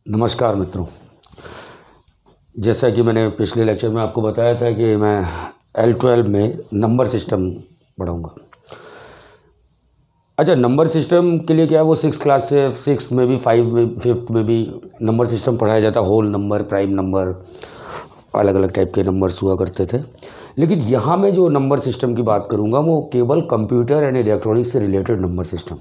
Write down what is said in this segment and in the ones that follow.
नमस्कार मित्रों। जैसा कि मैंने पिछले लेक्चर में आपको बताया था कि मैं L12 में नंबर सिस्टम पढ़ाऊँगा। अच्छा, नंबर सिस्टम के लिए क्या है, वो 6th क्लास से 6th में भी 5 में 5th में भी नंबर सिस्टम पढ़ाया जाता। होल नंबर, प्राइम नंबर, अलग अलग टाइप के नंबर्स हुआ करते थे। लेकिन यहाँ मैं जो नंबर सिस्टम की बात करूँगा वो केवल कंप्यूटर एंड इलेक्ट्रॉनिक्स से रिलेटेड नंबर सिस्टम।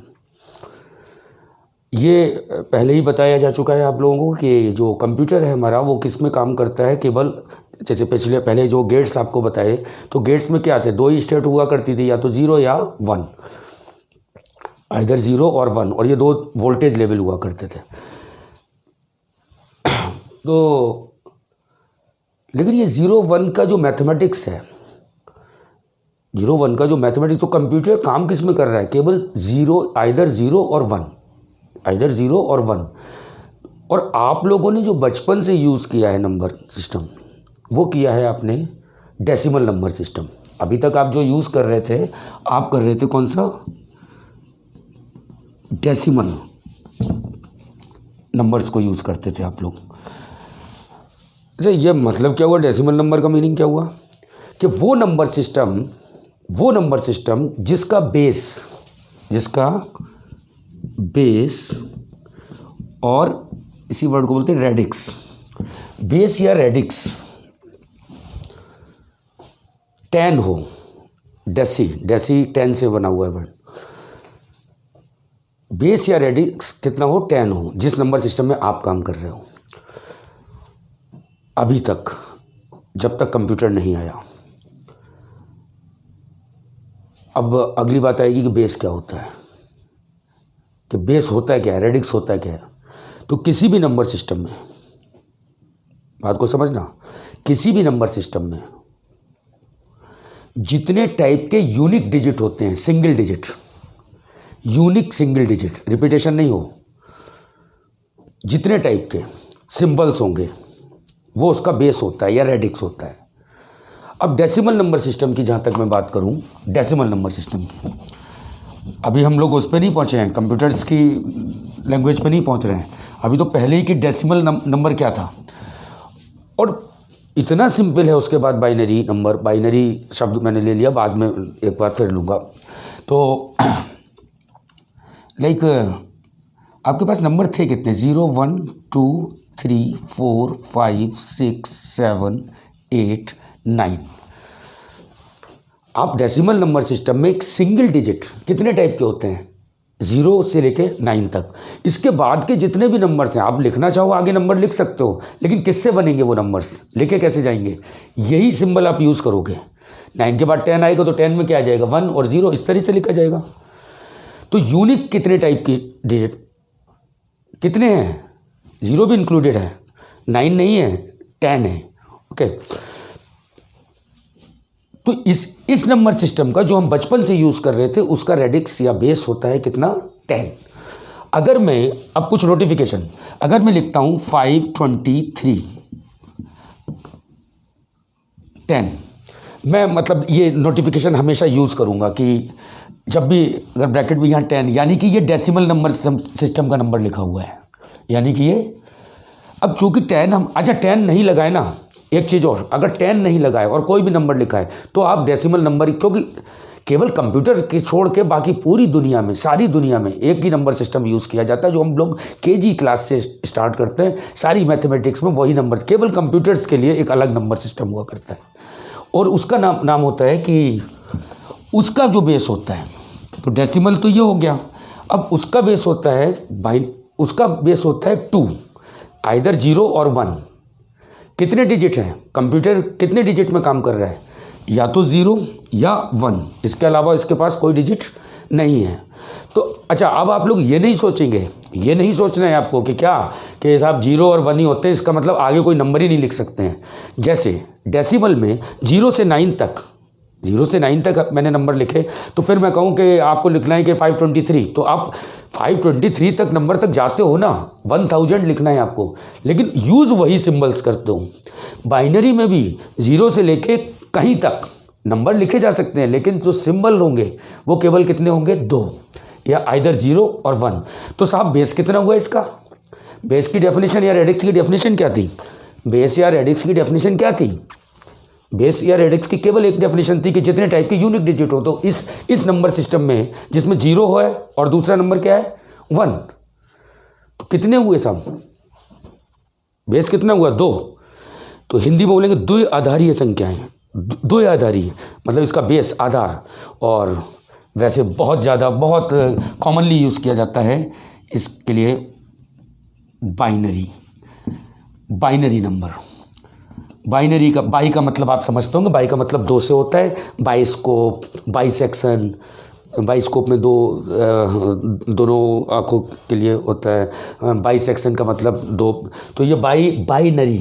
ये पहले ही बताया जा चुका है आप लोगों को कि जो कंप्यूटर है हमारा वो किस में काम करता है। केवल जैसे पहले जो गेट्स आपको बताए, तो गेट्स में क्या थे, दो ही स्टेट हुआ करती थी, या तो 0 या 1, आइदर 0 और 1, और ये दो वोल्टेज लेवल हुआ करते थे। तो लेकिन ये 0-1 का जो मैथमेटिक्स है, 0-1 का जो मैथमेटिक्स, तो कंप्यूटर काम किस में कर रहा है, केवल 0, आइदर 0 और 1, आइदर 0 और 1। और आप लोगों ने जो बचपन से यूज़ किया है नंबर सिस्टम, वो किया है आपने डेसिमल नंबर सिस्टम। अभी तक आप जो यूज़ कर रहे थे, आप कर रहे थे कौन सा, डेसिमल नंबर्स को यूज़ करते थे आप लोग। अच्छा, ये मतलब क्या हुआ, डेसिमल नंबर का मीनिंग क्या हुआ कि वो नंबर सिस्टम जिसका बेस और इसी वर्ड को बोलते हैं रेडिक्स, बेस या रेडिक्स 10 हो, डेसी 10 से बना हुआ है वर्ड, बेस या रेडिक्स कितना हो, 10 हो, जिस नंबर सिस्टम में आप काम कर रहे हो अभी तक, जब तक कंप्यूटर नहीं आया। अब अगली बात आएगी कि बेस क्या होता है, कि बेस होता है क्या है, रेडिक्स होता है क्या है। तो किसी भी नंबर सिस्टम में, बात को समझना, किसी भी नंबर सिस्टम में जितने टाइप के यूनिक डिजिट होते हैं, single digit, unique single digit, repetition नहीं हो, जितने टाइप के सिंबल्स होंगे वो उसका बेस होता है या रेडिक्स होता है। अब डेसिमल नंबर सिस्टम की जहाँ तक मैं बात करूँ, डेसिमल नंबर सिस्टम की, अभी हम लोग उस पर नहीं पहुँचे हैं, कंप्यूटर्स की लैंग्वेज पे नहीं पहुँच रहे हैं, अभी तो पहले ही कि डेसिमल नंबर क्या था। और इतना सिंपल है, उसके बाद बाइनरी नंबर, बाइनरी शब्द मैंने ले लिया, बाद में एक बार फिर लूँगा। तो लाइक आपके पास नंबर थे कितने, 0 1 2 3 4 5 6 7 8 9। आप डेसिमल नंबर सिस्टम में एक सिंगल डिजिट कितने टाइप के होते हैं, 0 से लेके 9 तक। इसके बाद के जितने भी नंबर्स हैं, आप लिखना चाहो आगे नंबर लिख सकते हो, लेकिन किससे बनेंगे वो नंबर्स, लेके कैसे जाएंगे, यही सिंबल आप यूज़ करोगे। 9 के बाद 10 आएगा तो 10 में क्या आ जाएगा, 1 और 0, इस तरह से लिखा जाएगा। तो यूनिक कितने टाइप की डिजिट कितने हैं, 0 भी इंक्लूडेड है, 9 नहीं है, 10 है। ओके, तो इस नंबर सिस्टम का जो हम बचपन से यूज़ कर रहे थे, उसका रेडिक्स या बेस होता है कितना, 10। अगर मैं अब कुछ नोटिफिकेशन, अगर मैं लिखता हूँ 523 10, मैं मतलब ये नोटिफिकेशन हमेशा यूज़ करूँगा कि जब भी अगर ब्रैकेट में यहाँ 10, यानी कि ये डेसिमल नंबर सिस्टम का नंबर लिखा हुआ है, यानी कि ये, अब चूँकि 10 हम, अच्छा 10 नहीं लगाए ना, एक चीज़ और, अगर 10 नहीं लगाए और कोई भी नंबर लिखा है तो आप डेसिमल नंबर, क्योंकि केवल कंप्यूटर के छोड़ के बाकी पूरी दुनिया में, सारी दुनिया में एक ही नंबर सिस्टम यूज़ किया जाता है, जो हम लोग KG क्लास से स्टार्ट करते हैं, सारी मैथमेटिक्स में वही नंबर, केवल कंप्यूटर्स के लिए एक अलग नंबर सिस्टम हुआ करता है, और उसका नाम होता है कि उसका जो बेस होता है, तो डेसिमल तो ये हो गया। अब उसका बेस होता है उसका बेस होता है 2, आइदर 0 और 1। कितने डिजिट हैं, कंप्यूटर कितने डिजिट में काम कर रहा है, या तो 0 या 1, इसके अलावा इसके पास कोई डिजिट नहीं है। तो अच्छा, अब आप लोग ये नहीं सोचेंगे, ये नहीं सोचना है आपको कि क्या कि साहब 0 और 1 ही होते हैं, इसका मतलब आगे कोई नंबर ही नहीं लिख सकते हैं। जैसे डेसिमल में 0 से 9 तक मैंने नंबर लिखे, तो फिर मैं कहूँ कि आपको लिखना है कि 523, तो आप 523 तक नंबर तक जाते हो ना, 1000 लिखना है आपको, लेकिन यूज़ वही सिंबल्स करते हो। बाइनरी में भी 0 से लेके कहीं तक नंबर लिखे जा सकते हैं, लेकिन जो सिंबल होंगे वो केवल कितने होंगे, 2, या आइदर 0 और 1। तो साहब बेस कितना हुआ इसका, बेस की डेफिनेशन या रेडिक्स की डेफिनेशन क्या थी? बेस या रेडिक्स की डेफिनेशन क्या थी? बेस या रेडिक्स की केवल एक डेफिनेशन थी कि जितने टाइप के यूनिक डिजिट हो, तो इस नंबर सिस्टम में जिसमें 0 है और दूसरा नंबर क्या है 1, तो कितने हुए साहब? बेस कितना हुआ? 2। तो हिंदी में बोलेंगे द्विआधारीय संख्याएं, द्विआधारीय मतलब इसका बेस आधार। और वैसे बहुत ज़्यादा बहुत कॉमनली यूज़ किया जाता है इसके लिए बाइनरी नंबर। बाइनरी का बाई का मतलब आप समझते होंगे, बाई का मतलब 2 से होता है। बाइस्कोप, बाइसेक्शन, बाइस्कोप में दोनों आँखों के लिए होता है। बाइसेक्शन का मतलब 2। तो ये बाइनरी,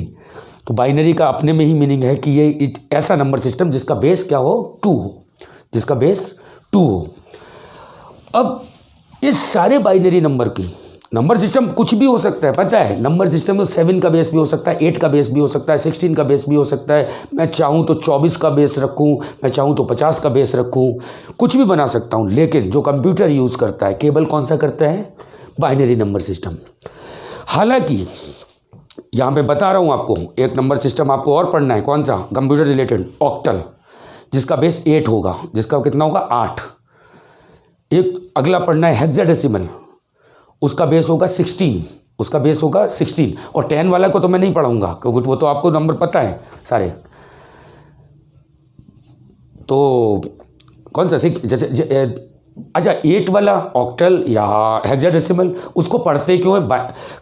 तो बाइनरी का अपने में ही मीनिंग है कि ये ऐसा नंबर सिस्टम जिसका बेस क्या हो? 2 हो, जिसका बेस 2 हो। अब इस सारे बाइनरी नंबर की नंबर सिस्टम कुछ भी हो सकता है, पता है? नंबर सिस्टम में 7 का बेस भी हो सकता है, 8 का बेस भी हो सकता है, 16 का बेस भी हो सकता है। मैं चाहूँ तो 24 का बेस रखूँ, मैं चाहूँ तो 50 का बेस रखूँ, कुछ भी बना सकता हूँ। लेकिन जो कंप्यूटर यूज़ करता है केवल कौन सा करता है? Binary number system. हालांकि यहाँ पे बता रहा हूँ आपको, एक नंबर सिस्टम आपको और पढ़ना है, कौन सा? कंप्यूटर रिलेटेड, ऑक्टल, जिसका बेस 8 होगा, जिसका कितना होगा? 8। एक अगला पढ़ना है हेक्साडेसिमल, उसका बेस होगा 16, उसका बेस होगा 16। और 10 वाला को तो मैं नहीं पढ़ाऊंगा क्योंकि वो तो आपको नंबर पता है सारे। तो कौन सा जैसे अच्छा 8 वाला ऑक्टल या हेक्साडेसिमल, उसको पढ़ते क्यों है?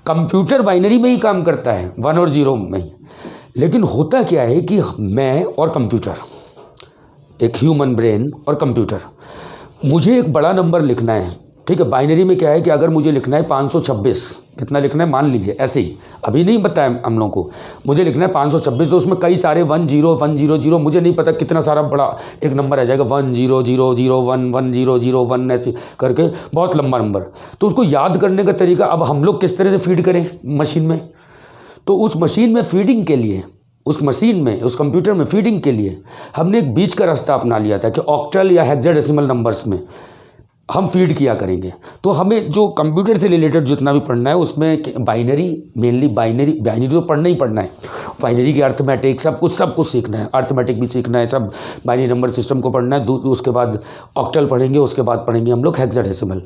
कंप्यूटर बाइनरी में ही काम करता है, 1 और 0 में ही। लेकिन होता क्या है कि मैं और कंप्यूटर, एक ह्यूमन ब्रेन और कंप्यूटर, मुझे एक बड़ा नंबर लिखना है, ठीक है? बाइनरी में क्या है कि अगर मुझे लिखना है 526, कितना लिखना है मान लीजिए, ऐसे ही अभी नहीं बताया हम लोगों को, मुझे लिखना है 526, तो उसमें कई सारे 1 0 1 0 0, मुझे नहीं पता कितना सारा बड़ा एक नंबर आ जाएगा, 1 0 0 0 1 1 0 0 1, ऐसे करके बहुत लंबा नंबर। तो उसको याद करने का तरीका अब हम लोग किस तरह से फीड करें मशीन में? तो उस मशीन में फीडिंग के लिए, उस मशीन में, उस कंप्यूटर में फीडिंग के लिए हमने एक बीच का रास्ता अपना लिया था कि ऑक्टल या हेक्साडेसिमल नंबर्स में हम फीड किया करेंगे। तो हमें जो कंप्यूटर से रिलेटेड जितना भी पढ़ना है उसमें बाइनरी, मेनली बाइनरी तो पढ़ना ही पढ़ना है। बाइनरी की अर्थमेटिक सब कुछ सीखना है, अर्थमेटिक भी सीखना है, सब बाइनरी नंबर सिस्टम को पढ़ना है। उसके बाद ऑक्टल पढ़ेंगे, उसके बाद पढ़ेंगे हम लोग हेक्साडेसिमल।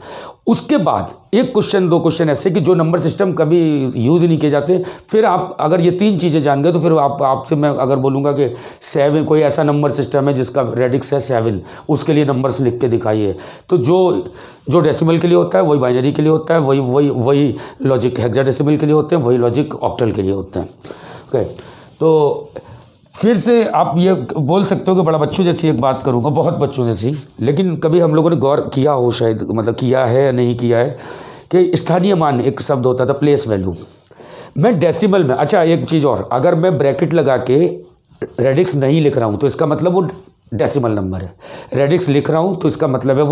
उसके बाद 1 क्वेश्चन 2 क्वेश्चन ऐसे कि जो नंबर सिस्टम कभी यूज़ ही नहीं किए जाते। फिर आप अगर ये 3 चीज़ें जान गए तो फिर आपसे मैं अगर बोलूँगा कि 7 कोई ऐसा नंबर सिस्टम है जिसका रेडिक्स है 7, उसके लिए नंबर्स लिख के दिखाइए। तो जो डेसिमल के लिए होता है वही बाइनरी के लिए होता है, वही लॉजिक हेक्साडेसिमल के लिए होते हैं, वही लॉजिक ऑक्टल के लिए होता है। ओके, तो फिर से आप ये बोल सकते हो कि बड़ा बच्चों जैसी एक बात करूँगा, बहुत बच्चों जैसी, लेकिन कभी हम लोगों ने गौर किया हो शायद, मतलब किया है या नहीं किया है, कि स्थानीय मान एक शब्द होता था प्लेस वैल्यू। मैं डेसिमल में, अच्छा एक चीज़ और, अगर मैं ब्रैकेट लगा के रेडिक्स नहीं लिख रहा हूँ तो इसका मतलब वो डेसिमल नंबर है। रेडिक्स लिख रहा हूँ तो इसका मतलब है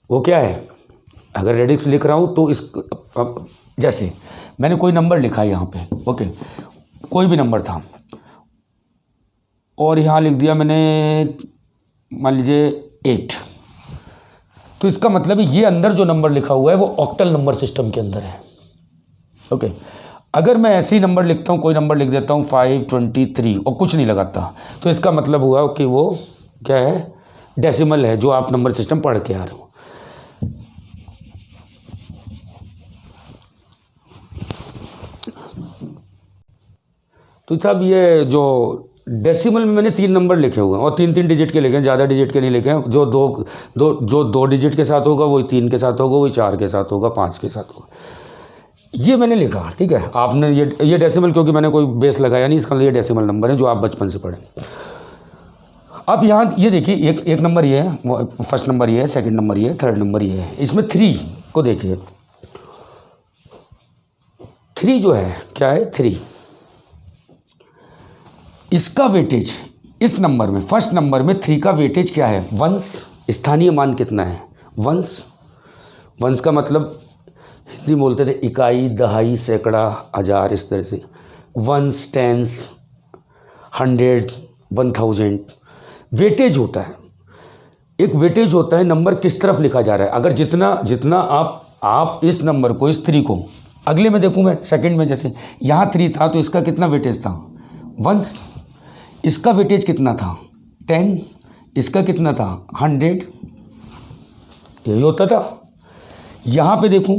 वो क्या है? अगर रेडिक्स लिख रहा हूँ तो इस, जैसे मैंने कोई नंबर लिखा है यहाँ पे, ओके, कोई भी नंबर था और यहाँ लिख दिया मैंने मान लीजिए 8, तो इसका मतलब ये अंदर जो नंबर लिखा हुआ है वो ऑक्टल नंबर सिस्टम के अंदर है। ओके, अगर मैं ऐसे ही नंबर लिखता हूँ, कोई नंबर लिख देता हूँ 523 और कुछ नहीं लगाता, तो इसका मतलब हुआ कि वो क्या है? डेसिमल है, जो आप नंबर सिस्टम पढ़ के आ रहे हो। तो साहब ये जो डेसिमल में मैंने 3 नंबर लिखे हुए हैं और 3 डिजिट के लिखे हैं, ज़्यादा डिजिट के नहीं लिखे हैं। जो दो डिजिट के साथ होगा वही 3 के साथ होगा, वही 4 के साथ होगा, 5 के साथ होगा, ये मैंने लिखा। ठीक है, आपने ये डेसिमल, क्योंकि मैंने कोई बेस लगाया नहीं, इसका ये डेसिमल नंबर है जो आप बचपन से पढ़े। अब यहाँ ये देखिए, एक नंबर ये है, फर्स्ट नंबर ये है, सेकंड नंबर ये है, थर्ड नंबर ये है। इसमें 3 को देखिए, 3 जो है क्या है? 3, इसका वेटेज इस नंबर में, फर्स्ट नंबर में 3 का वेटेज क्या है? वंस। स्थानीय मान कितना है? वंस का मतलब हिंदी बोलते थे इकाई, दहाई, सैकड़ा, हजार, इस तरह से। वंस, टेंस, 100, 1000 वेटेज होता है। एक वेटेज होता है नंबर किस तरफ लिखा जा रहा है। अगर जितना आप इस नंबर को, इस 3 को अगले में देखूँ मैं सेकंड में, जैसे यहाँ 3 था तो इसका कितना वेटेज था 1, इसका वेटेज कितना था 10, इसका कितना था 100, यही होता था। यहाँ पे देखूँ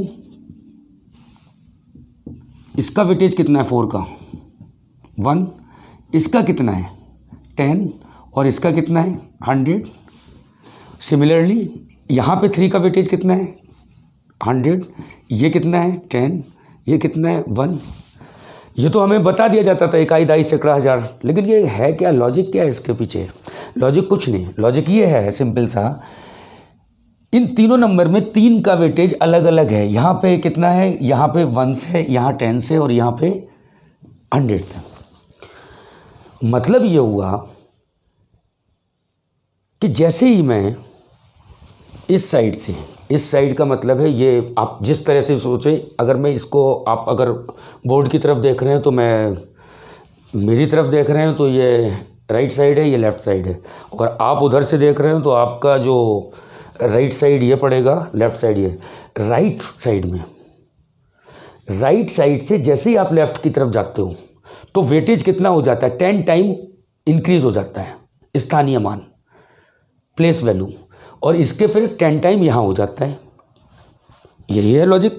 इसका वेटेज कितना है 4 का 1, इसका कितना है 10 और इसका कितना है 100। सिमिलरली यहाँ पे 3 का वेटेज कितना है 100, ये कितना है 10, ये कितना है 1। ये तो हमें बता दिया जाता था इकाई, दाई, सैकड़ा, हज़ार, लेकिन ये है क्या, लॉजिक क्या है इसके पीछे? लॉजिक कुछ नहीं, लॉजिक ये है सिंपल सा, इन तीनों नंबर में 3 का वेटेज अलग अलग है। यहाँ पे कितना है, यहाँ पे 1 से, यहाँ 10 से और यहाँ पे 100 तक। मतलब ये हुआ कि जैसे ही मैं इस साइड से, इस साइड का मतलब है ये, आप जिस तरह से सोचे, अगर मैं इसको, आप अगर बोर्ड की तरफ देख रहे हैं तो मैं, मेरी तरफ देख रहे हैं तो ये राइट साइड है, ये लेफ़्ट साइड है। अगर आप उधर से देख रहे हो तो आपका जो राइट साइड ये पड़ेगा, लेफ़्ट साइड ये। राइट साइड में, राइट साइड से जैसे ही आप लेफ़्ट की तरफ जाते हो तो वेटेज कितना हो जाता है 10 टाइम इंक्रीज़ हो जाता है, स्थानीय मान, प्लेस वैल्यू, और इसके फिर 10 टाइम यहाँ हो जाता है। यही है लॉजिक।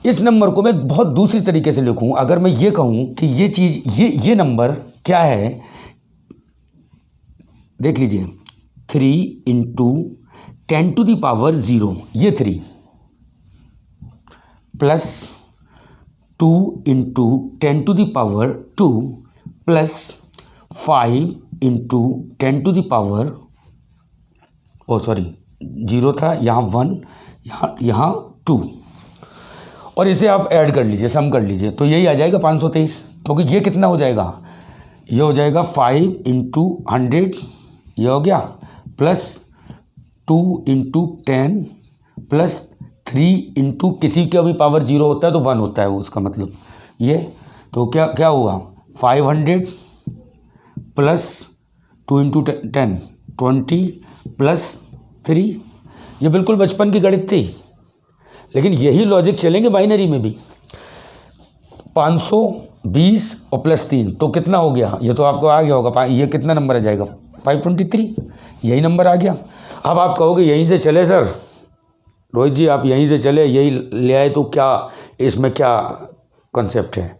इस नंबर को मैं बहुत दूसरी तरीके से लिखूं, अगर मैं ये कहूं कि ये चीज़, ये नंबर क्या है, देख लीजिए 3 इंटू 10 टू द पावर 0, ये 3 plus 2 into 10 to the power 2 plus 5 into 10 to the power, oh sorry 0 था, यहाँ 1, यहाँ 2, और इसे आप ऐड कर लीजिए, सम कर लीजिए, तो यही आ जाएगा 523। क्योंकि ये कितना हो जाएगा, ये हो जाएगा 5 इंटू 100, ये हो गया, प्लस 2 इंटू 10 प्लस 3 इंटू किसी का भी पावर 0 होता है तो 1 होता है वो, उसका मतलब ये, तो क्या हुआ 500 प्लस 2 इंटू 10 20 प्लस 3। ये बिल्कुल बचपन की गणित थी, लेकिन यही लॉजिक चलेंगे बाइनरी में भी। 520 और प्लस 3 तो कितना हो गया, ये तो आपको आ गया होगा, ये कितना नंबर आ जाएगा 523, यही नंबर आ गया। अब आप कहोगे यहीं से चले सर, रोहित जी आप यहीं से चले, यही ले आए, तो क्या इसमें क्या कॉन्सेप्ट है?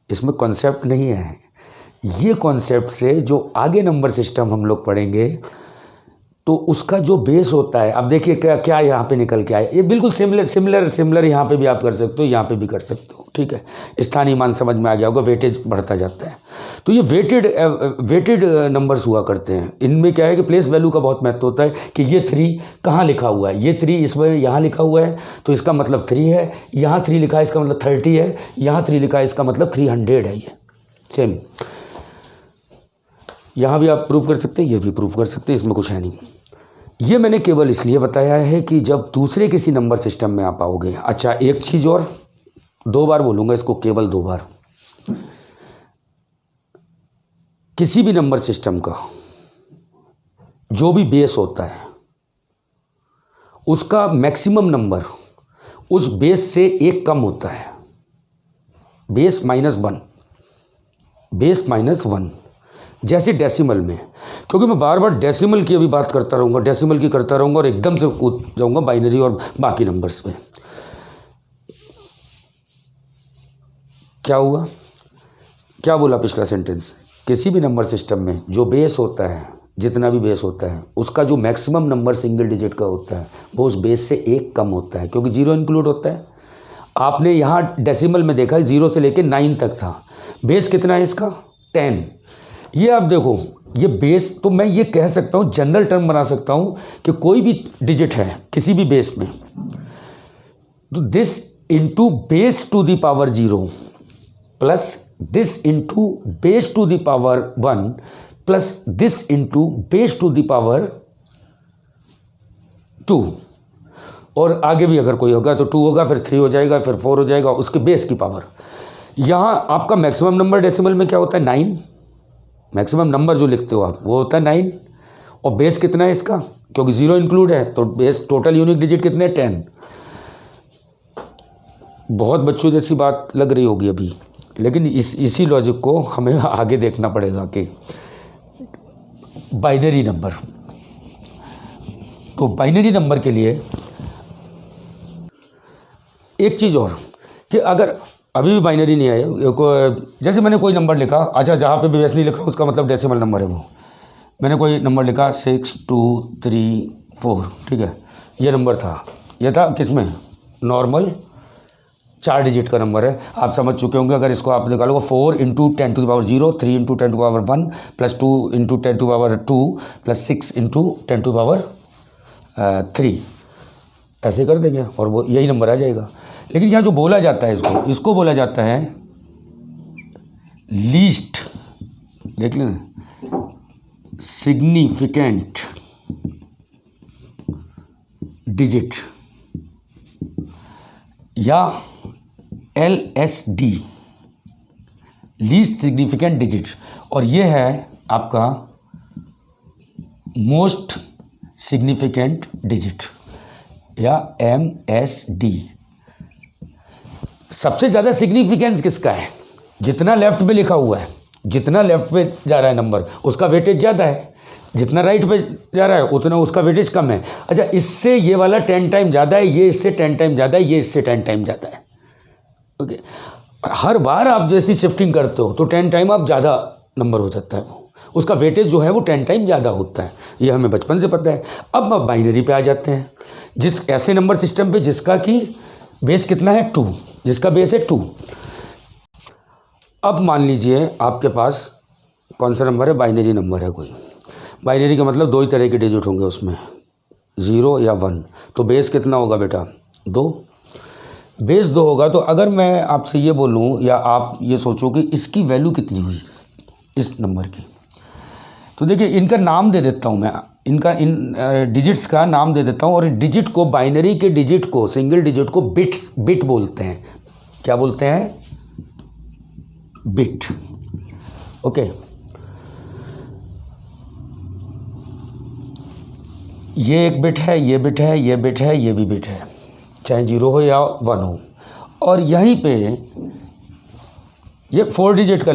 इसमें कॉन्सेप्ट नहीं है। ये कॉन्सेप्ट से जो आगे नंबर सिस्टम हम लोग पढ़ेंगे तो उसका जो बेस होता है, अब देखिए क्या यहाँ पे निकल के आए, ये बिल्कुल सिमिलर यहाँ पे भी आप कर सकते हो, यहाँ पे भी कर सकते हो, ठीक है। स्थानीय मान समझ में आ गया होगा, वेटेज बढ़ता जाता है। तो ये वेटेड नंबर्स हुआ करते हैं। इनमें क्या है कि प्लेस वैल्यू का बहुत महत्व होता है कि ये 3 कहाँ लिखा हुआ है, ये 3 इस वजह यहाँ लिखा हुआ है तो इसका मतलब 3 है, यहाँ 3 लिखा है इसका मतलब 30 है, यहाँ 3 लिखा है इसका मतलब 300 है। ये सेम यहाँ भी आप प्रूव कर सकते हैं, ये भी प्रूव कर सकते हैं, इसमें कुछ है नहीं। ये मैंने केवल इसलिए बताया है कि जब दूसरे किसी नंबर सिस्टम में आप आओगे। अच्छा एक चीज़ और, 2 बार बोलूँगा इसको, केवल 2 बार। किसी भी नंबर सिस्टम का जो भी बेस होता है उसका मैक्सिमम नंबर उस बेस से 1 कम होता है, बेस -1, बेस -1। जैसे डेसिमल में, क्योंकि मैं बार बार डेसिमल की अभी बात करता रहूँगा, डेसिमल की करता रहूँगा और एकदम से कूद जाऊँगा बाइनरी और बाकी नंबर्स पे। क्या हुआ, क्या बोला पिछला सेंटेंस? किसी भी नंबर सिस्टम में जो बेस होता है, जितना भी बेस होता है, उसका जो मैक्सिमम नंबर सिंगल डिजिट का होता है वो उस बेस से 1 कम होता है, क्योंकि 0 इंक्लूड होता है। आपने यहाँ डेसिमल में देखा 0 से लेकर 9 तक था, बेस कितना है इसका 10। ये आप देखो, ये बेस, तो मैं ये कह सकता हूँ, जनरल टर्म बना सकता हूँ कि कोई भी डिजिट है किसी भी बेस में, तो this into base to the power 0 plus this into base to the power 1 plus this into base to the power 2, और आगे भी अगर कोई होगा तो 2 होगा, फिर 3 हो जाएगा, फिर 4 हो जाएगा, उसके बेस की पावर। यहाँ आपका मैक्सिमम नंबर डेसिमल में क्या होता है 9, मैक्सिमम नंबर जो लिखते हो आप वो होता है 9, और बेस कितना है इसका, क्योंकि 0 इंक्लूड है तो बेस टोटल यूनिक डिजिट कितने 10। बहुत बच्चों जैसी बात लग रही होगी अभी, लेकिन इसी लॉजिक को हमें आगे देखना पड़ेगा कि बाइनरी नंबर। तो बाइनरी नंबर के लिए एक चीज़ और कि अगर अभी भी बाइनरी नहीं आए, जैसे मैंने कोई नंबर लिखा, अच्छा जहाँ पे भी वैसे नहीं लिख रहा हूँ उसका मतलब डेसिमल नंबर है वो, मैंने कोई नंबर लिखा 6 2 3 4, ठीक है, ये नंबर था, ये था किसमें, नॉर्मल 4 डिजिट का नंबर है। आप समझ चुके होंगे, अगर इसको आप निकालोगे 4 into 10 to the power 0, 3 into 10 to power 1 plus 2 into 10 to power 2 plus 6 into 10 to power 3, ऐसे कर देंगे और वो यही नंबर आ जाएगा। लेकिन यहाँ जो बोला जाता है इसको बोला जाता है लीस्ट, देख लेना, सिग्निफिकेंट डिजिट या LSD, लीस्ट सिग्निफिकेंट डिजिट, और ये है आपका मोस्ट सिग्निफिकेंट डिजिट या MSD। सबसे ज़्यादा सिग्निफिकेंस किसका है, जितना लेफ्ट पे लिखा हुआ है, जितना लेफ्ट पे जा रहा है नंबर उसका वेटेज ज़्यादा है, जितना राइट पे जा रहा है उतना उसका वेटेज कम है। अच्छा, इससे ये वाला 10 टाइम ज़्यादा है, ये इससे 10 टाइम ज़्यादा है, ये इससे 10 टाइम ज़्यादा है। ओके, हर बार आप जैसी शिफ्टिंग करते हो तो 10 टाइम आप ज़्यादा नंबर हो जाता है, वो उसका वेटेज जो है वो 10 टाइम ज़्यादा होता है, ये हमें बचपन से पता है। अब बाइनरी पे आ जाते हैं, जिस ऐसे नंबर सिस्टम पे जिसका कि बेस कितना है 2, जिसका बेस है 2। अब मान लीजिए आपके पास कौन सा नंबर है, बाइनरी नंबर है कोई, बाइनरी का मतलब 2 ही तरह के डिजिट होंगे उसमें, 0 या 1, तो बेस कितना होगा बेटा 2, बेस 2 होगा। तो अगर मैं आपसे ये बोलूँ या आप ये सोचो कि इसकी वैल्यू कितनी हुई इस नंबर की, तो देखिए इनका नाम दे देता हूँ मैं, इन डिजिट्स का नाम दे देता हूँ, और डिजिट को, बाइनरी के डिजिट को, सिंगल डिजिट को बिट बोलते हैं। क्या बोलते हैं, बिट। ओके, ये एक बिट है, ये बिट है, ये बिट है, ये भी बिट है, चाहे 0 हो या 1 हो। और यहीं पे ये 4 डिजिट का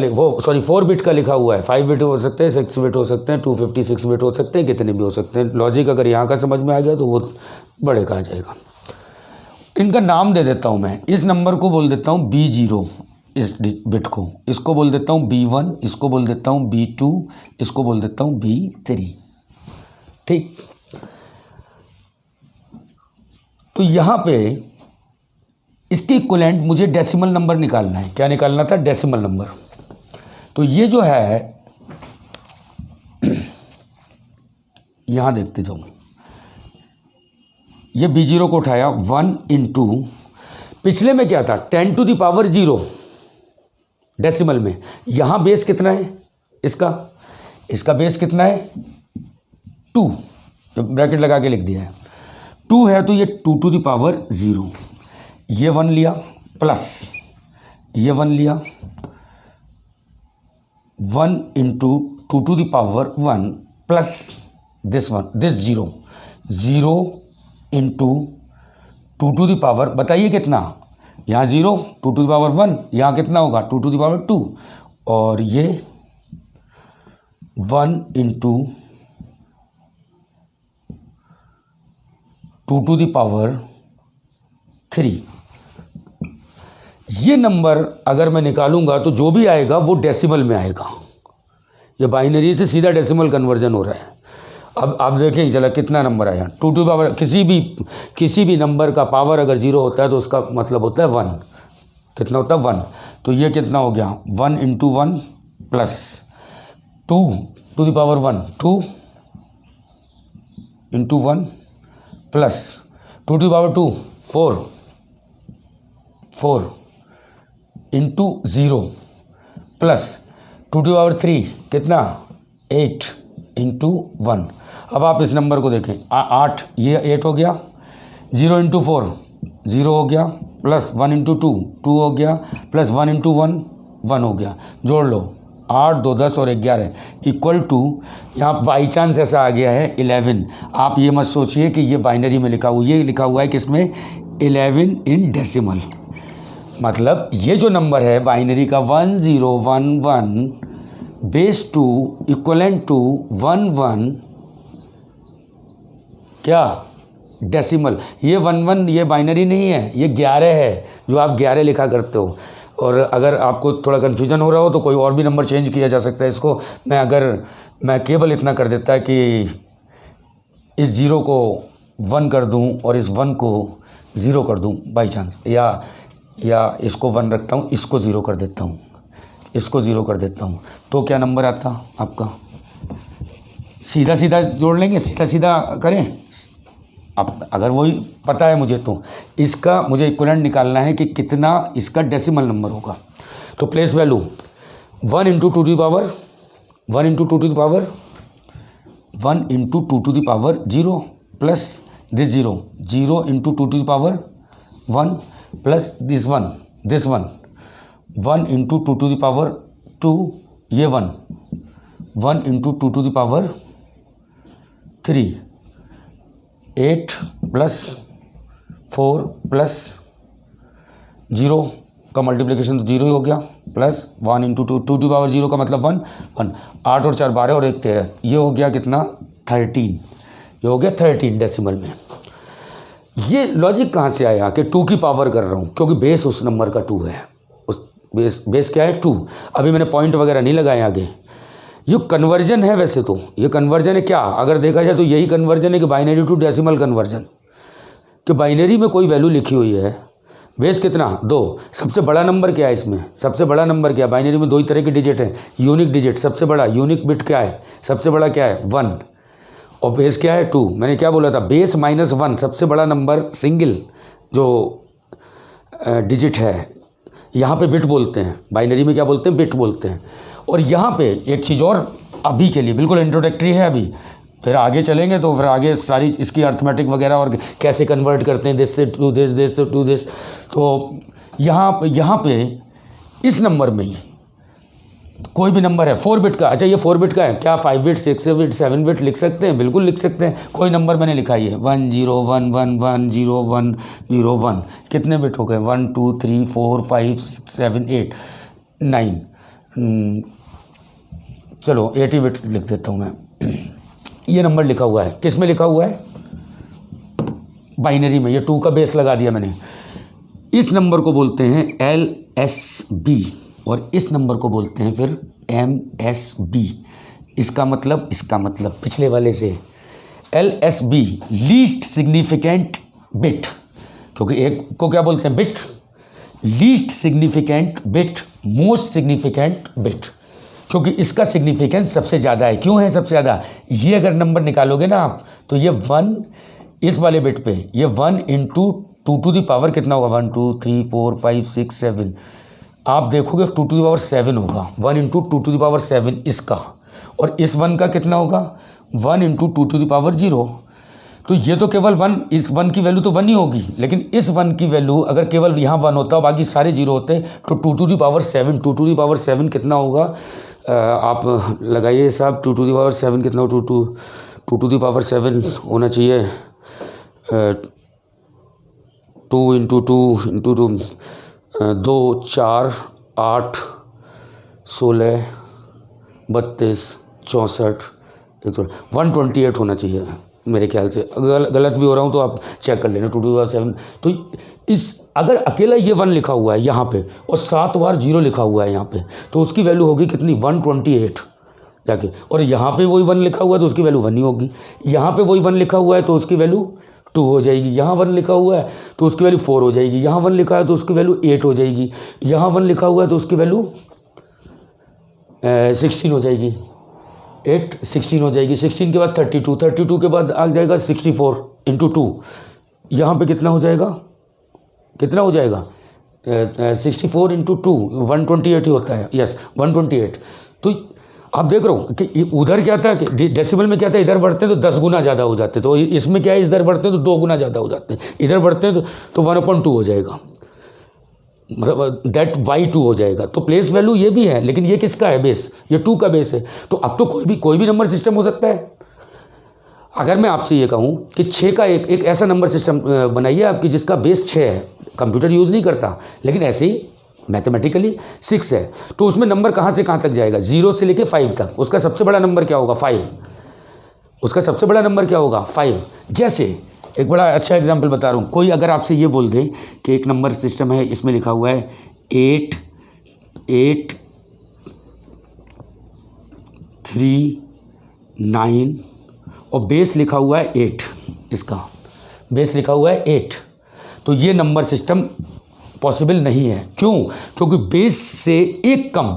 4 बिट का लिखा हुआ है, 5 बिट हो सकते हैं, 6 बिट हो सकते हैं, 256 बिट हो सकते हैं, कितने भी हो सकते हैं। लॉजिक अगर यहाँ का समझ में आ गया तो वो बड़े का आ जाएगा। इनका नाम दे देता हूँ मैं, इस नंबर को बोल देता हूँ B0, इस बिट को, इसको बोल देता हूँ B1, इसको बोल देता हूँ B2, इसको बोल देता हूँ B3, ठीक। तो यहाँ पे इसके इक्विवेलेंट मुझे डेसिमल नंबर निकालना है। क्या निकालना था, डेसिमल नंबर। तो ये जो है यहाँ देखते जाओ, ये B0 को उठाया 1 इंटू, पिछले में क्या था 10 टू द पावर 0 डेसिमल में, यहाँ बेस कितना है इसका बेस कितना है 2, ब्रैकेट लगा के लिख दिया है 2 है, तो ये 2 टू द पावर 0, ये 1 लिया प्लस ये 1 लिया, 1 into 2 to the power 1 plus this 0, 0 into 2 to the power, बताइए कितना, यहाँ 0, 2 टू द पावर 1, यहाँ कितना होगा 2 टू द पावर 2, और ये 1 इंटू 2 टू द पावर 3। ये नंबर अगर मैं निकालूंगा तो जो भी आएगा वो डेसिमल में आएगा, ये बाइनरी से सीधा डेसिमल कन्वर्जन हो रहा है। अब आप देखें चला कितना नंबर आया, 2 टू पावर, किसी भी नंबर का पावर अगर 0 होता है तो उसका मतलब होता है 1, कितना होता है 1, तो ये कितना हो गया 1 into 1 plus 2 to the power 1, 2 into 1 plus 2 to the power 2, 4 into 0 plus 2 to power 3 कितना 8 इंटू 1। अब आप इस नंबर को देखें 8, ये 8 हो गया, 0 इंटू 4 0 हो गया, प्लस 1 इंटू 2 2 हो गया, प्लस 1 इंटू 1 1 हो गया, जोड़ लो 8 2 10 और 11 इक्वल टू, यहाँ बाई चांस ऐसा आ गया है 11। आप ये मत सोचिए कि ये बाइनरी में लिखा हुआ, ये लिखा हुआ है किसमें 11 इन डेसिमल। मतलब ये जो नंबर है बाइनरी का 1011 बेस 2 इक्वलेंट टू 11 क्या डेसिमल। ये 11 ये बाइनरी नहीं है, ये 11 है जो आप 11 लिखा करते हो। और अगर आपको थोड़ा कन्फ्यूजन हो रहा हो तो कोई और भी नंबर चेंज किया जा सकता है इसको। मैं केवल इतना कर देता है कि इस 0 को 1 कर दूं और इस 1 को 0 कर दूं बाई चांस, या इसको 1 रखता हूं, इसको 0 कर देता हूं, इसको 0 कर देता हूं, तो क्या नंबर आता आपका? सीधा सीधा जोड़ लेंगे, सीधा सीधा करें। अब अगर वही पता है मुझे तो इसका मुझे इक्विवेलेंट निकालना है कि कितना इसका डेसिमल नंबर होगा। तो place value 1 into 2 to the power 1 into 2 to the power 1 into 2 to the power 0 plus this 0 into 2 to the power 1 plus this 1 1 into 2 to the power 2 ये 1 into 2 to the power 3 8 plus 4 plus 0 का multiplication तो 0 ही हो गया, plus 1 into 2 to power 0 का मतलब 1 8 और 4 12 और 1 13, ये हो गया कितना 13, ये हो गया 13 डेसिमल में। ये लॉजिक कहाँ से आया कि 2 की पावर कर रहा हूँ? क्योंकि बेस उस नंबर का 2 है, उस बेस क्या है 2। अभी मैंने पॉइंट वगैरह नहीं लगाए आगे। ये कन्वर्जन है, वैसे तो ये कन्वर्जन है क्या, अगर देखा जाए तो यही कन्वर्जन है कि बाइनरी टू डेसिमल कन्वर्जन। कि बाइनरी में कोई वैल्यू लिखी हुई है, बेस कितना 2, सबसे बड़ा नंबर क्या है इसमें? सबसे बड़ा नंबर क्या है? बाइनरी में 2 ही तरह के डिजिट हैं, यूनिक डिजिट सबसे बड़ा, यूनिक बिट क्या है सबसे बड़ा, क्या है 1, और बेस क्या है 2। मैंने क्या बोला था, बेस -1 सबसे बड़ा नंबर सिंगल जो डिजिट है, यहाँ पे बिट बोलते हैं, बाइनरी में क्या बोलते हैं बिट बोलते हैं। और यहाँ पे एक चीज़ और अभी के लिए बिल्कुल इंट्रोडक्टरी है, अभी फिर आगे चलेंगे तो फिर आगे सारी इसकी अर्थमेटिक वगैरह और कैसे कन्वर्ट करते हैं दिस से टू दिस, दिस से टू दिस। तो यहाँ पे इस नंबर में ही कोई भी नंबर है 4 बिट का, अच्छा ये 4 बिट का है, क्या 5 बिट 6 बिट 7 बिट लिख सकते हैं? बिल्कुल लिख सकते हैं। कोई नंबर मैंने लिखा ही है 1 0 1 1 1 0 1 0 1, कितने बिट हो गए 1 2 3 4 5 6 7 8 9, चलो 80 बिट लिख देता हूँ मैं। ये नंबर लिखा हुआ है, किस में लिखा हुआ है? बाइनरी में। ये 2 का बेस लगा दिया मैंने। इस नंबर को बोलते हैं LSB और इस नंबर को बोलते हैं फिर MSB। इसका मतलब पिछले वाले से LSB लीस्ट सिग्निफिकेंट बिट, क्योंकि एक को क्या बोलते हैं bit, least significant bit, most significant bit, क्योंकि इसका सिग्निफिकेंस सबसे ज़्यादा है। क्यों है सबसे ज़्यादा? ये अगर नंबर निकालोगे ना आप तो ये 1 इस वाले बिट पे ये 1 इंटू 2 टू दी पावर कितना होगा 1 2 3 4 5 6 7, आप देखोगे 2 टू दी पावर 7 होगा, 1 इंटू 2 टू दी पावर 7 इसका, और इस 1 का कितना होगा 1 इंटू 2 टू दी पावर 0। तो ये तो केवल 1, इस 1 की वैल्यू तो 1 ही होगी, लेकिन इस 1 की वैल्यू अगर केवल यहाँ 1 होता बाकी सारे 0 होते तो 2 to the power 7, 2 to the power 7 कितना होगा, आप लगाइए हिसाब, 2 टू दी पावर 7 कितना हो, 2 टू दी पावर 7 होना चाहिए 2 इंटू 2 इंटू 2 2 4 8 16 32 64 128 होना चाहिए मेरे ख्याल से। गलत भी हो रहा हूँ तो आप चेक कर लेना। 2 टू दी पावर 7, तो इस अगर अकेला ये 1 लिखा हुआ है यहाँ पे और 7 बार 0 लिखा हुआ है यहाँ पे, तो उसकी वैल्यू होगी कितनी 128 जाके, और यहाँ पे वही 1 लिखा हुआ है तो उसकी वैल्यू 1 ही होगी, यहाँ पे वही 1 लिखा हुआ है तो उसकी वैल्यू 2 हो जाएगी, यहाँ 1 लिखा हुआ है तो उसकी वैल्यू 4 हो जाएगी, यहाँ 1 लिखा है तो उसकी वैल्यू 8 हो जाएगी, यहाँ 1 लिखा हुआ है तो उसकी वैल्यू 16 हो जाएगी, 16 हो जाएगी। 16 के बाद 32, 32 के बाद आ जाएगा 64 इंटू 2, यहाँ पे कितना हो जाएगा 64 इंटू 2 128 ही होता है, यस 128। तो आप देख रहे हो कि उधर क्या था कि डेसिमल में क्या था, इधर बढ़ते हैं तो 10 गुना ज़्यादा हो जाते, तो इसमें क्या है इधर बढ़ते हैं तो 2 गुना ज़्यादा हो जाते हैं, इधर बढ़ते हैं तो 1/2 हो जाएगा, मतलब दैट y2 हो जाएगा। तो प्लेस वैल्यू ये भी है, लेकिन ये किसका है बेस, ये 2 का बेस है। तो अब तो कोई भी नंबर सिस्टम हो सकता है। अगर मैं आपसे ये कहूँ कि 6 का एक ऐसा नंबर सिस्टम बनाइए आपकी जिसका बेस 6 है, कंप्यूटर यूज़ नहीं करता लेकिन ऐसे ही मैथमेटिकली 6 है, तो उसमें नंबर कहाँ से कहाँ तक जाएगा, 0 से लेके 5 तक। उसका सबसे बड़ा नंबर क्या होगा, 5। उसका सबसे बड़ा नंबर क्या होगा, 5। जैसे एक बड़ा अच्छा एग्जाम्पल बता रहा हूँ, कोई अगर आपसे ये बोल दे कि एक नंबर सिस्टम है, इसमें लिखा हुआ है 8 8 3 9 और बेस लिखा हुआ है 8, इसका बेस लिखा हुआ है 8, तो ये नंबर सिस्टम पॉसिबल नहीं है। क्यों? क्योंकि बेस से एक कम,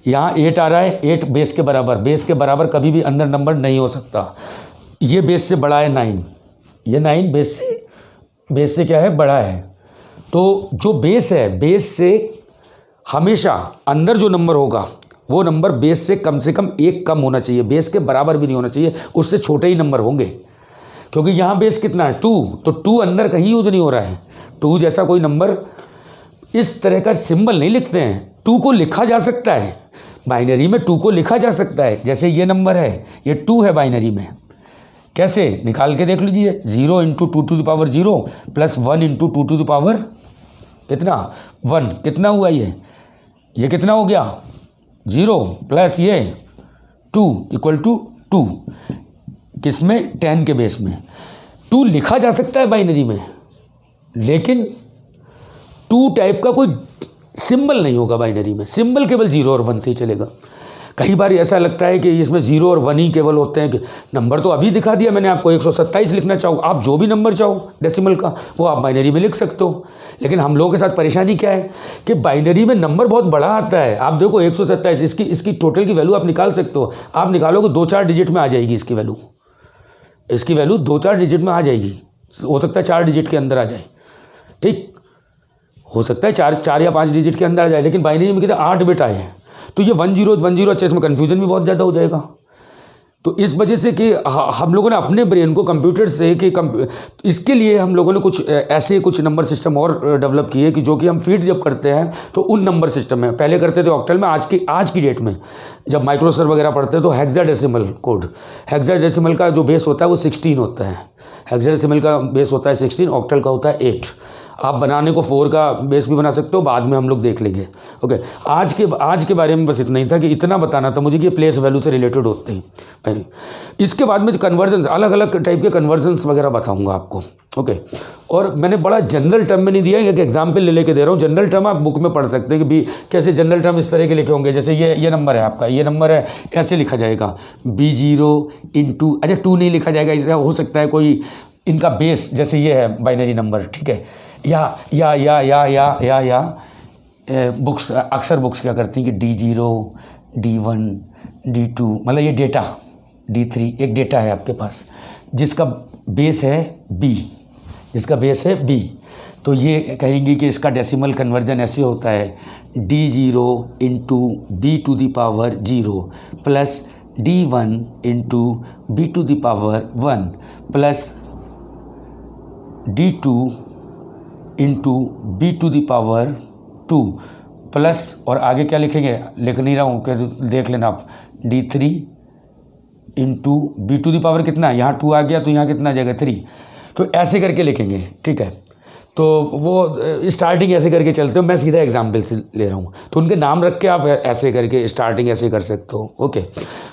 यहाँ 8 आ रहा है, 8 बेस के बराबर, बेस के बराबर कभी भी अंदर नंबर नहीं हो सकता। ये बेस से बड़ा है 9, ये 9 बेस से क्या है, बड़ा है। तो जो बेस है, बेस से हमेशा अंदर जो नंबर होगा वो नंबर बेस से कम एक कम होना चाहिए, बेस के बराबर भी नहीं होना चाहिए, उससे छोटे ही नंबर होंगे। क्योंकि यहाँ बेस कितना है, 2, तो 2 अंदर कहीं यूज नहीं हो रहा है। 2 जैसा कोई नंबर इस तरह का सिंबल नहीं लिखते हैं। 2 को लिखा जा सकता है बाइनरी में, 2 को लिखा जा सकता है। जैसे ये नंबर है, ये 2 है बाइनरी में, कैसे निकाल के देख लीजिए, 0 × 2 to the power 0 plus 1 × 2 to the power कितना 1, कितना हुआ ये कितना हो गया, 0 प्लस ये 2 इक्वल टू 2, किसमें, 10 के बेस में। 2 लिखा जा सकता है बाइनरी में, लेकिन 2 टाइप का कोई सिंबल नहीं होगा बाइनरी में, सिंबल केवल 0 और 1 से ही चलेगा। कई बार ऐसा लगता है कि इसमें 0 और 1 ही केवल होते हैं। कि नंबर तो अभी दिखा दिया मैंने आपको, 127 लिखना चाहो, आप जो भी नंबर चाहो डेसिमल का वो आप बाइनरी में लिख सकते हो। लेकिन हम लोगों के साथ परेशानी क्या है कि बाइनरी में नंबर बहुत बड़ा आता है। आप देखो 127, इसकी टोटल की वैल्यू आप निकाल सकते हो, आप निकालोगे 2-4 डिजिट में आ जाएगी इसकी वैल्यू, 2-4 डिजिट में आ जाएगी। हो सकता है 4 डिजिट के अंदर आ जाए, ठीक, हो सकता है 4 या 5 डिजिट के अंदर आ जाए, लेकिन बाइनरी में कितने 8 बिट आए हैं, तो ये 1010 अच्छा, इसमें कन्फ्यूजन भी बहुत ज़्यादा हो जाएगा। तो इस वजह से कि हम लोगों ने अपने ब्रेन को कंप्यूटर से इसके लिए हम लोगों ने कुछ नंबर सिस्टम और डेवलप किए कि जो कि हम फीड जब करते हैं तो उन नंबर सिस्टम में, पहले करते थे ऑक्टल में, आज की डेट में जब माइक्रोसर वगैरह पढ़ते हैं तो हेक्साडेसिमल कोड, हेक्साडेसिमल का जो बेस होता है वो 16 होता है, हेक्साडेसिमल का बेस होता है 16, ऑक्टल का होता है 8। आप बनाने को 4 का बेस भी बना सकते हो, बाद में हम लोग देख लेंगे। ओके, आज के बारे में बस इतना ही था कि इतना बताना था मुझे कि प्लेस वैल्यू से रिलेटेड होते हैं। इसके बाद में कन्वर्जन्स, अलग अलग टाइप के कन्वर्जन्स वगैरह बताऊंगा आपको। ओके, और मैंने बड़ा जनरल टर्म में नहीं दिया, एक एग्जाम्पल लेके दे रहा हूँ। जनरल टर्म आप बुक में पढ़ सकते हैं कि कैसे जनरल टर्म इस तरह के लिखे होंगे। जैसे ये नंबर है आपका, ये नंबर है, ऐसे लिखा जाएगा B0 × अच्छा 2 नहीं लिखा जाएगा, इसका हो सकता है कोई इनका बेस, जैसे ये है बाइनरी नंबर, ठीक है, या बुक्स, अक्सर बुक्स क्या करती हैं कि D0 D1 D2, मतलब ये डेटा D3, एक डेटा है आपके पास जिसका बेस है B, तो ये कहेंगे कि इसका डेसिमल कन्वर्जन ऐसे होता है D0 × B to the power 0 plus D1 × B to the power 1 plus D2 × B to the power 2 plus, और आगे क्या लिखेंगे, लिख नहीं रहा हूँ, देख लेना आप, D3 × B to the power कितना है, यहाँ 2 आ गया तो यहाँ कितना आ जाएगा 3, तो ऐसे करके लिखेंगे, ठीक है। तो वो स्टार्टिंग ऐसे करके चलते हो, मैं सीधा एग्जाम्पल से ले रहा हूँ, तो उनके नाम रख के आप ऐसे करके स्टार्टिंग ऐसे कर सकते हो। ओके,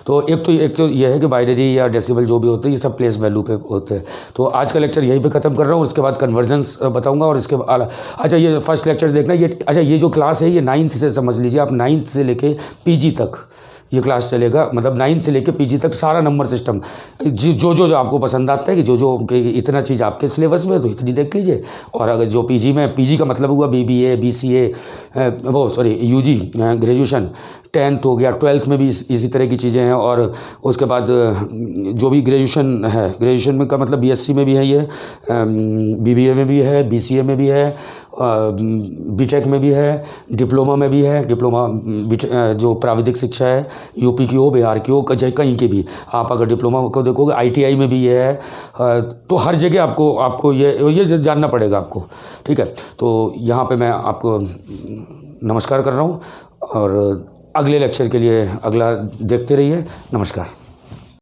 तो एक तो ये है कि बाइनरी या डेसिमल जो भी होते हैं ये सब प्लेस वैल्यू पे होते हैं। तो आज का लेक्चर यहीं पे ख़त्म कर रहा हूँ, उसके बाद कन्वर्जन्स बताऊँगा, और इसके बाद अच्छा ये फर्स्ट लेक्चर देखना, ये जो क्लास है ये 9th से समझ लीजिए आप, 9th से लेके PG तक ये क्लास चलेगा, मतलब 9 से लेके PG तक सारा नंबर सिस्टम, जो आपको पसंद आता है कि जो कि इतना चीज़ आपके सिलेबस में तो इतनी देख लीजिए। और अगर जो PG में, PG का मतलब हुआ BBA BCA, UG graduation, 10th हो गया, 12th में भी इसी तरह की चीज़ें हैं। और उसके बाद जो भी ग्रेजुएशन है, ग्रेजुएशन में का मतलब BSc में भी है, ये BBA में भी है, BCA में भी है, BTech में भी है, डिप्लोमा में भी है, जो प्राविधिक शिक्षा है यूपी की हो, बिहार की हो, कहीं की भी आप अगर डिप्लोमा को देखोगे, ITI में भी ये है, तो हर जगह आपको ये जानना पड़ेगा आपको, ठीक है। तो यहाँ पे मैं आपको नमस्कार कर रहा हूँ, और अगले लेक्चर के लिए अगला देखते रहिए। नमस्कार।